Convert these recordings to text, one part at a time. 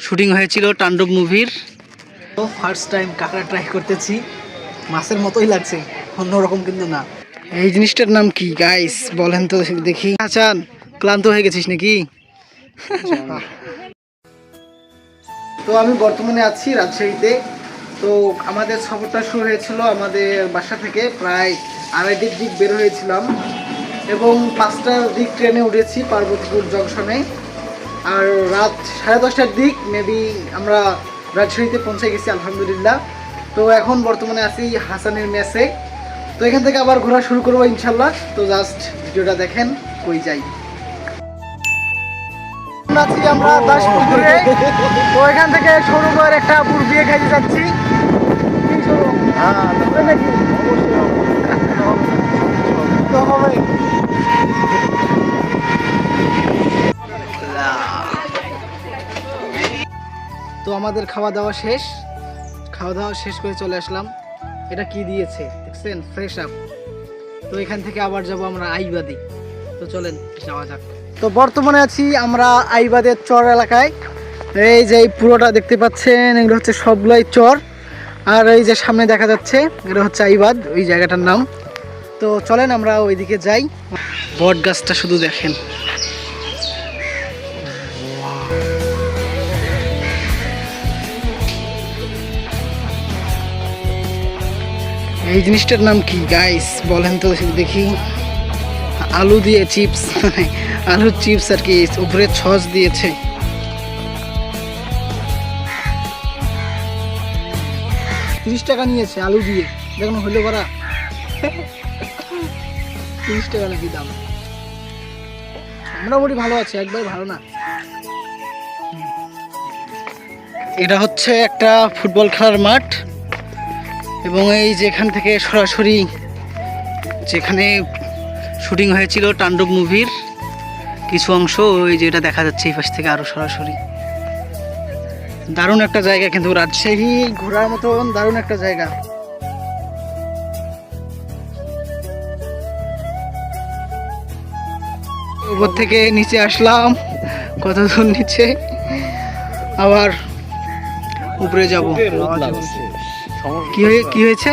Shooting হয়েছিল তাণ্ডব মুভির। তো ফার্স্ট টাইম কাঁকড়া ট্রাই করতেছি, মাছের মতোই লাগছে, অন্যরকম কিন্তু না। এই জিনিসটার নাম কি গাইস বলেন তো দেখি। আচান ক্লান্ত হয়ে গেছিস নাকি? তো আমি বর্তমানে আছি রাজশাহীতে। তো আমাদের সফরটা শুরু হয়েছিল আমাদের বাসা থেকে, প্রায় 2:30টার দিক বের হয়েছিলাম এবং 5টার দিক ট্রেনে উঠেছি পার্বতীপুর জংশনে। আর রাত 10:30টার দিক মেবি আমরা রাজশাহীতে পৌঁছে গেছি আলহামদুলিল্লাহ। তো এখন বর্তমানে আছি হাসানের মেসে। তো এখান থেকে আবার ঘোরা শুরু করবো ইনশাল্লাহ। তো জাস্ট ভিডিওটা দেখেন কই যাই। আমরা দাসপুরে, তো এখান থেকে সরুগড় একটা পুর বিয়ে খাইতে যাচ্ছি। তো আমাদের খাওয়া দাওয়া শেষ করে চলে আসলাম। এটা কি দিয়েছে দেখছেন, ফ্রেশ আপ। তো এখান থেকে আবার যাব আমরা আইবাদে। তো চলেন যাওয়া যাক। তো বর্তমানে আছি আমরা আইবাদের চর এলাকায়। এই যে এই পুরোটা দেখতে পাচ্ছেন, এগুলো হচ্ছে সবগুলাই চর। আর এই যে সামনে দেখা যাচ্ছে এটা হচ্ছে আইবাদ, ওই জায়গাটার নাম। তো চলেন আমরা ওইদিকে যাই। বট গাছটা শুধু দেখেন, এই জিনিসটার নাম কি গাইস বলেন তো দেখি। আলু দিয়ে চিপস, আলুর চিপস আর কি, উপরে সস দিয়েছে। ৳30 নিয়েছে আলু দিয়ে, দেখুন হইলো ভাড়া। ৳30 নাকি দাম। মোটামুটি ভালো আছে, একবার ভালো না। এটা হচ্ছে একটা ফুটবল খেলার মাঠ এবং এই যেখান থেকে সরাসরি যেখানে শুটিং হয়েছিল তাণ্ডব মুভির কিছু অংশ, ওই যেটা দেখা যাচ্ছে এই পাশ থেকে আরো সরাসরি। দারুণ একটা জায়গা, কিন্তু রাজশাহী ঘোরার মতন দারুণ একটা জায়গা। উপর থেকে নিচে আসলাম, কত দূর নিচে, আবার উপরে যাব। কি হয়েছে?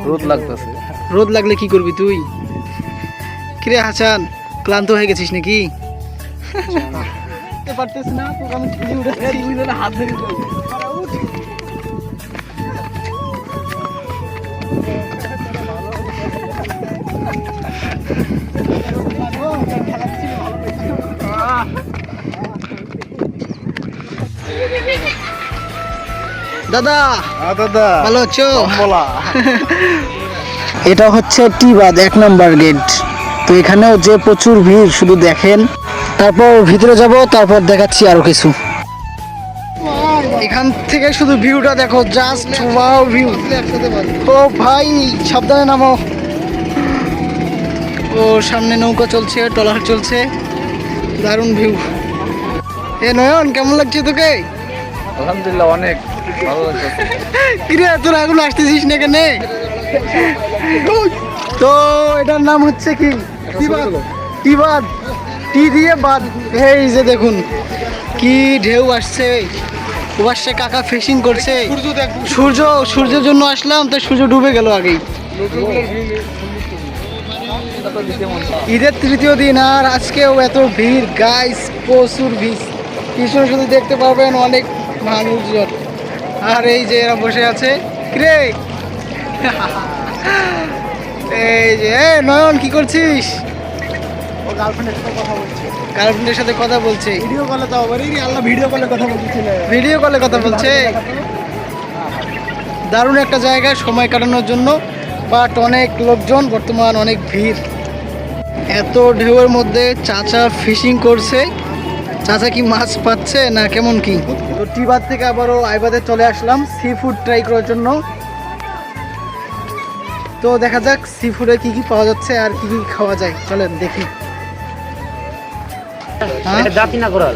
রোদ লাগতেছে। রোদ লাগলে কি করবি তুই? কিরে হাসান ক্লান্ত হয়ে গেছিস নাকি? পারতেছ না, তোকে আমি ঠেলে উঠাচ্ছি, হাত ধরে দাদা। দাদা ভালো আছো? বলা এটা হচ্ছে টিবাদ 1 নম্বর গেট। তো এখানেও যে প্রচুর ভিড় শুধু দেখেন। তারপর ভিতরে যাব, তারপর দেখাচ্ছি আরো কিছু। এখান থেকে শুধু ভিউটা দেখো, জাস্ট ওয়াও ভিউ। ও ভাই সাবধানে নামো। ও সামনে নৌকা চলছে, ট্রলার চলছে, দারুণ ভিউ। এ নয়ন কেমন লাগছে তোকে? আলহামদুলিল্লাহ অনেক ভালো লাগছে। কিরে তোরা এখন আসতেছিস না কেন? তো এটার নাম হচ্ছে কি? টিবাদ, টি দিয়ে বাদ। এই যে দেখুন কি ঢেউ আসছে, ওপাশে কাকা ফিশিং করছে। সূর্যের জন্য আসলাম, তো সূর্য ডুবে গেল আগেই। ঈদের 3য় দিন আর আজকেও এত ভিড় গাইস, প্রচুর ভিড়। পিছনে শুধু দেখতে পারবেন অনেক মানুষজন। আর এই যে এরা বসে আছে। কিরে এই যে নয়ন কি করছিস? ও গার্লফ্রেন্ডের সাথে কথা বলছে। ভিডিও কলে তো আল্লাহ ভিডিও কলে কথা বলছিল, ভিডিও কলে কথা বলছে। দারুণ একটা জায়গা সময় কাটানোর জন্য, বাট অনেক লোকজন, বর্তমান অনেক ভিড়। এত ঢেউয়ের মধ্যে চাচা ফিশিং করছে। চাচা কি মাছ পাচ্ছে না কেমন কি? তো টিবাদ থেকে আবারও আইবাদে চলে আসলাম সি ফুড ট্রাই করার জন্য। তো দেখা যাক সি ফুডে কি কি পাওয়া যাচ্ছে আর কি কি খাওয়া যায়, চলেন দেখি। দাঁতিনা কোরাল,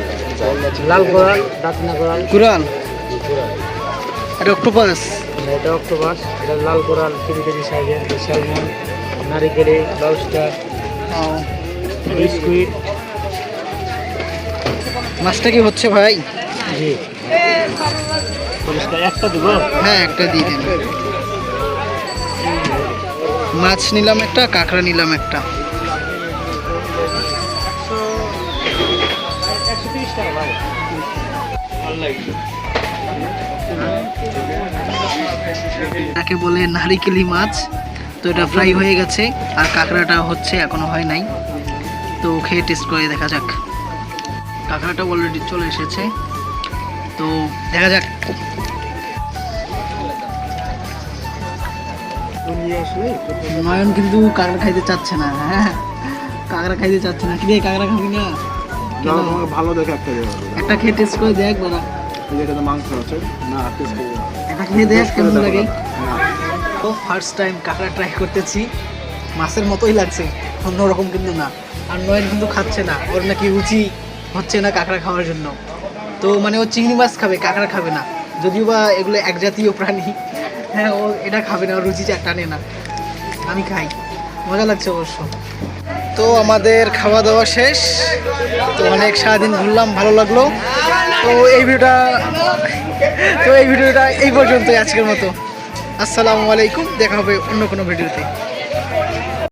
লাল কোরাল, দাঁতিনা কোরাল। কোরাল, এটা অক্টোপাস। এটা অক্টোপাস, এটা লাল কোরাল, কেজি সাইজের, স্যালমন, নারিকেলে, লবস্টার, স্কুইড। মাছটা কি হচ্ছে ভাই? জি পরিষ্কার একটা দেবো। হ্যাঁ একটা দিয়ে দিন। মাছ নিলাম একটা, কাঁকড়া নিলাম একটা। 130 টাকা ভাই। তাকে বলে নারিকেলি মাছ। তো এটা ফ্রাই হয়ে গেছে, আর কাঁকড়াটা হচ্ছে এখনো হয় নাই। তো খেয়ে টেস্ট করে দেখা যাক। কাঁকড়াটা অলরেডি চলে এসেছে, তো দেখা যাক। নয়ন কিন্তু কাঁকড়া খাইতে চাচ্ছে না। হ্যাঁ কাঁকড়া খাইতে চাচ্ছে না। কি রে কাঁকড়া খাবি না? কেন? ভালো দেখে একটা একটা খেয়ে টেস্ট করে দেখ বড়া। এটা মাংস আছে না, টেস্ট করবো। এটা খেয়ে দেখ কেমন লাগে। তো ফার্স্ট টাইম কাঁকড়া ট্রাই করতেছি, মাছের মতোই লাগছে, অন্যরকম কিন্তু না। আর নয়ন কিন্তু খাচ্ছে না, ওর নাকি রুচি হচ্ছে না কাঁকড়া খাওয়ার জন্য। তো মানে ও চিংড়ি মাছ খাবে, কাঁকড়া খাবে না, যদিও বা এগুলো এক জাতীয় প্রাণী। হ্যাঁ ও এটা খাবে না, ওর রুচি টানে না। আমি খাই, মজা লাগছে অবশ্য। তো আমাদের খাওয়া দাওয়া শেষ, তো অনেক সারাদিন ঘুরলাম, ভালো লাগলো। তো এই ভিডিওটা এই পর্যন্তই আজকের মতো। আসসালামু আলাইকুম, দেখা হবে অন্য কোনো ভিডিওতে।